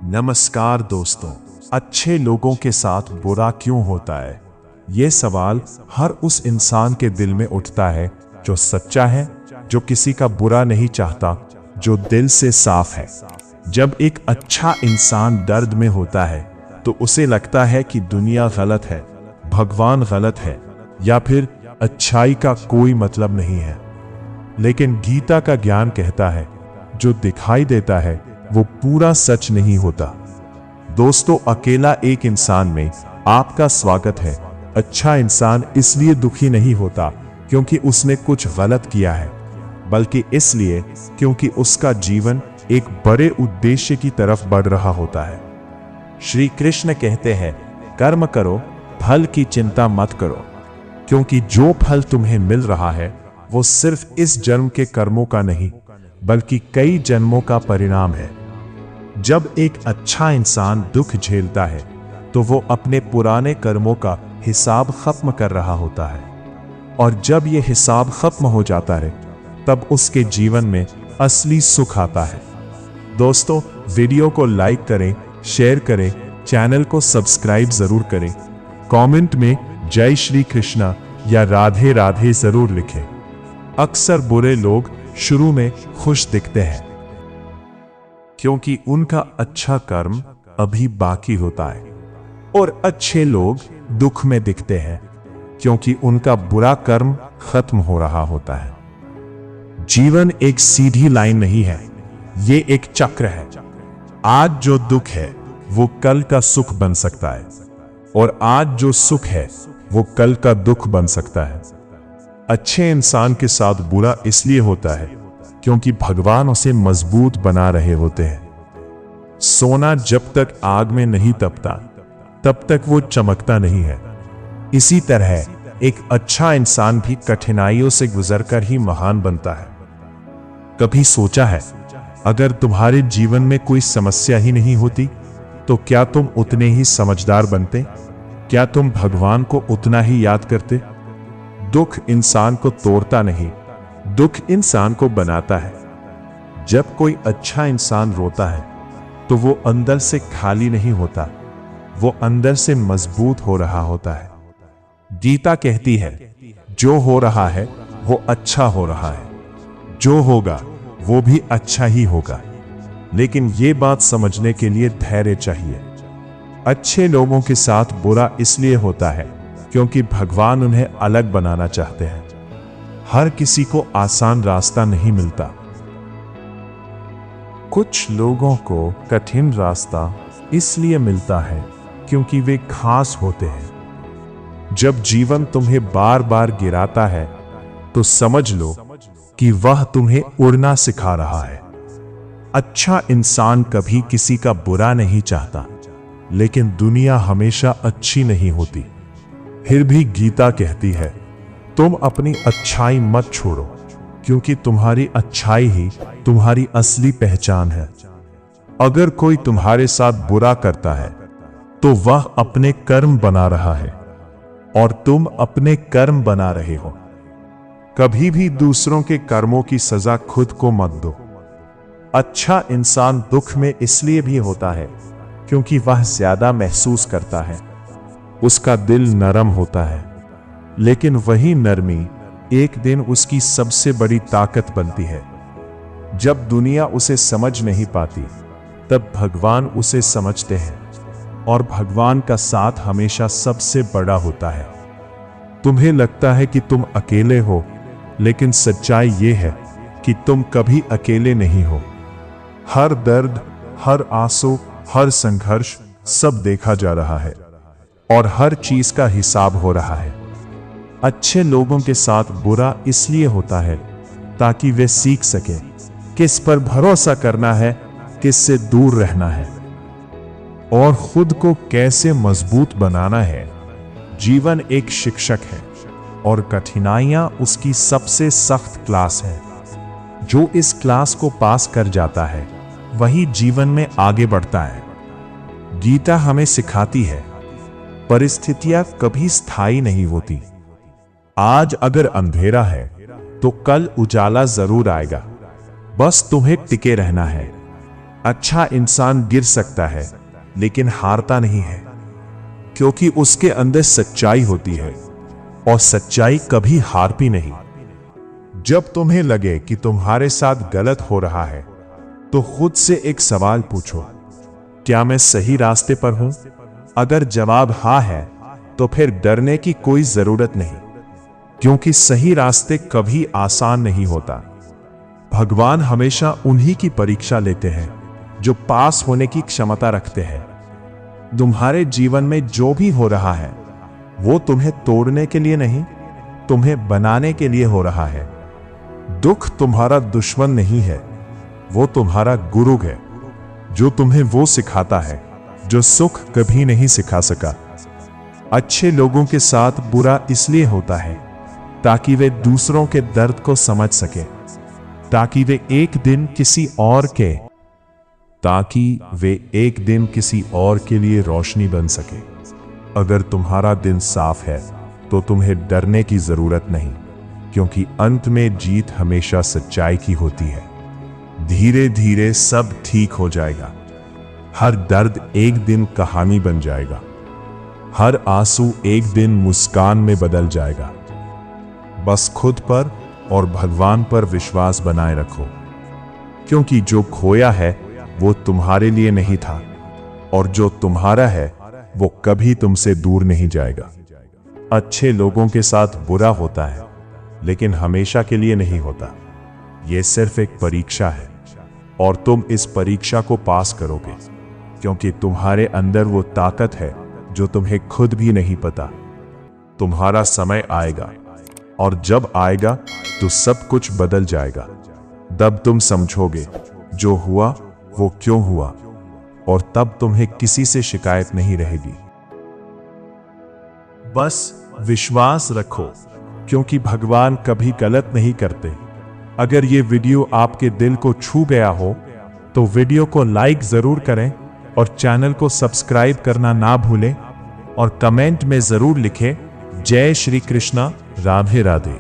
नमस्कार दोस्तों, अच्छे लोगों के साथ बुरा क्यों होता है? ये सवाल हर उस इंसान के दिल में उठता है जो सच्चा है, जो किसी का बुरा नहीं चाहता, जो दिल से साफ है। जब एक अच्छा इंसान दर्द में होता है तो उसे लगता है कि दुनिया गलत है, भगवान गलत है, या फिर अच्छाई का कोई मतलब नहीं है। लेकिन गीता का ज्ञान कहता है, जो दिखाई देता है वो पूरा सच नहीं होता। दोस्तों, अकेला एक इंसान में आपका स्वागत है। अच्छा इंसान इसलिए दुखी नहीं होता क्योंकि उसने कुछ गलत किया है, बल्कि इसलिए क्योंकि उसका जीवन एक बड़े उद्देश्य की तरफ बढ़ रहा होता है। श्री कृष्ण कहते हैं, कर्म करो, फल की चिंता मत करो, क्योंकि जो फल तुम्हें मिल रहा है वो सिर्फ इस जन्म के कर्मों का नहीं, बल्कि कई जन्मों का परिणाम है। जब एक अच्छा इंसान दुख झेलता है तो वो अपने पुराने कर्मों का हिसाब खत्म कर रहा होता है, और जब ये हिसाब खत्म हो जाता है तब उसके जीवन में असली सुख आता है। दोस्तों, वीडियो को लाइक करें, शेयर करें, चैनल को सब्सक्राइब जरूर करें। कमेंट में जय श्री कृष्णा या राधे राधे जरूर लिखें। अक्सर बुरे लोग शुरू में खुश दिखते हैं क्योंकि उनका अच्छा कर्म अभी बाकी होता है, और अच्छे लोग दुख में दिखते हैं क्योंकि उनका बुरा कर्म खत्म हो रहा होता है। जीवन एक सीधी लाइन नहीं है, ये एक चक्र है। आज जो दुख है वो कल का सुख बन सकता है, और आज जो सुख है वो कल का दुख बन सकता है। अच्छे इंसान के साथ बुरा इसलिए होता है क्योंकि भगवान उसे मजबूत बना रहे होते हैं। सोना जब तक आग में नहीं तपता तब तक वो चमकता नहीं है। इसी तरह एक अच्छा इंसान भी कठिनाइयों से गुजरकर ही महान बनता है। कभी सोचा है, अगर तुम्हारे जीवन में कोई समस्या ही नहीं होती तो क्या तुम उतने ही समझदार बनते? क्या तुम भगवान को उतना ही याद करते? दुख इंसान को तोड़ता नहीं, दुख इंसान को बनाता है। जब कोई अच्छा इंसान रोता है तो वो अंदर से खाली नहीं होता, वो अंदर से मजबूत हो रहा होता है। गीता कहती है, जो हो रहा है वो अच्छा हो रहा है, जो होगा वो भी अच्छा ही होगा। लेकिन ये बात समझने के लिए धैर्य चाहिए। अच्छे लोगों के साथ बुरा इसलिए होता है क्योंकि भगवान उन्हें अलग बनाना चाहते हैं। हर किसी को आसान रास्ता नहीं मिलता। कुछ लोगों को कठिन रास्ता इसलिए मिलता है क्योंकि वे खास होते हैं। जब जीवन तुम्हें बार बार गिराता है तो समझ लो कि वह तुम्हें उड़ना सिखा रहा है। अच्छा इंसान कभी किसी का बुरा नहीं चाहता, लेकिन दुनिया हमेशा अच्छी नहीं होती। फिर भी गीता कहती है, तुम अपनी अच्छाई मत छोड़ो, क्योंकि तुम्हारी अच्छाई ही तुम्हारी असली पहचान है। अगर कोई तुम्हारे साथ बुरा करता है तो वह अपने कर्म बना रहा है, और तुम अपने कर्म बना रहे हो। कभी भी दूसरों के कर्मों की सजा खुद को मत दो। अच्छा इंसान दुख में इसलिए भी होता है क्योंकि वह ज्यादा महसूस करता है। उसका दिल नरम होता है, लेकिन वही नरमी एक दिन उसकी सबसे बड़ी ताकत बनती है। जब दुनिया उसे समझ नहीं पाती तब भगवान उसे समझते हैं, और भगवान का साथ हमेशा सबसे बड़ा होता है। तुम्हें लगता है कि तुम अकेले हो, लेकिन सच्चाई ये है कि तुम कभी अकेले नहीं हो। हर दर्द, हर आंसू, हर संघर्ष सब देखा जा रहा है, और हर चीज का हिसाब हो रहा है। अच्छे लोगों के साथ बुरा इसलिए होता है ताकि वे सीख सकें किस पर भरोसा करना है, किससे दूर रहना है, और खुद को कैसे मजबूत बनाना है। जीवन एक शिक्षक है, और कठिनाइयां उसकी सबसे सख्त क्लास है। जो इस क्लास को पास कर जाता है वही जीवन में आगे बढ़ता है। गीता हमें सिखाती है, परिस्थितियां कभी स्थायी नहीं होती। आज अगर अंधेरा है तो कल उजाला जरूर आएगा, बस तुम्हें टिके रहना है। अच्छा इंसान गिर सकता है लेकिन हारता नहीं है, क्योंकि उसके अंदर सच्चाई होती है और सच्चाई कभी हारती नहीं। जब तुम्हें लगे कि तुम्हारे साथ गलत हो रहा है तो खुद से एक सवाल पूछो, क्या मैं सही रास्ते पर हूं? अगर जवाब हाँ है तो फिर डरने की कोई जरूरत नहीं, क्योंकि सही रास्ते कभी आसान नहीं होता। भगवान हमेशा उन्हीं की परीक्षा लेते हैं जो पास होने की क्षमता रखते हैं। तुम्हारे जीवन में जो भी हो रहा है वो तुम्हें तोड़ने के लिए नहीं, तुम्हें बनाने के लिए हो रहा है। दुख तुम्हारा दुश्मन नहीं है, वो तुम्हारा गुरु है जो तुम्हें वो सिखाता है जो सुख कभी नहीं सिखा सका। अच्छे लोगों के साथ बुरा इसलिए होता है ताकि वे दूसरों के दर्द को समझ सके, ताकि वे एक दिन किसी और के लिए रोशनी बन सके। अगर तुम्हारा दिन साफ है तो तुम्हें डरने की जरूरत नहीं, क्योंकि अंत में जीत हमेशा सच्चाई की होती है। धीरे धीरे सब ठीक हो जाएगा। हर दर्द एक दिन कहानी बन जाएगा, हर आंसू एक दिन मुस्कान में बदल जाएगा। बस खुद पर और भगवान पर विश्वास बनाए रखो, क्योंकि जो खोया है वो तुम्हारे लिए नहीं था, और जो तुम्हारा है वो कभी तुमसे दूर नहीं जाएगा। अच्छे लोगों के साथ बुरा होता है, लेकिन हमेशा के लिए नहीं होता। यह सिर्फ एक परीक्षा है, और तुम इस परीक्षा को पास करोगे, क्योंकि तुम्हारे अंदर वो ताकत है जो तुम्हें खुद भी नहीं पता। तुम्हारा समय आएगा, और जब आएगा तो सब कुछ बदल जाएगा। तब तुम समझोगे जो हुआ वो क्यों हुआ, और तब तुम्हें किसी से शिकायत नहीं रहेगी। बस विश्वास रखो, क्योंकि भगवान कभी गलत नहीं करते। अगर ये वीडियो आपके दिल को छू गया हो तो वीडियो को लाइक जरूर करें और चैनल को सब्सक्राइब करना ना भूलें, और कमेंट में जरूर लिखें जय श्री कृष्णा, राधे राधे।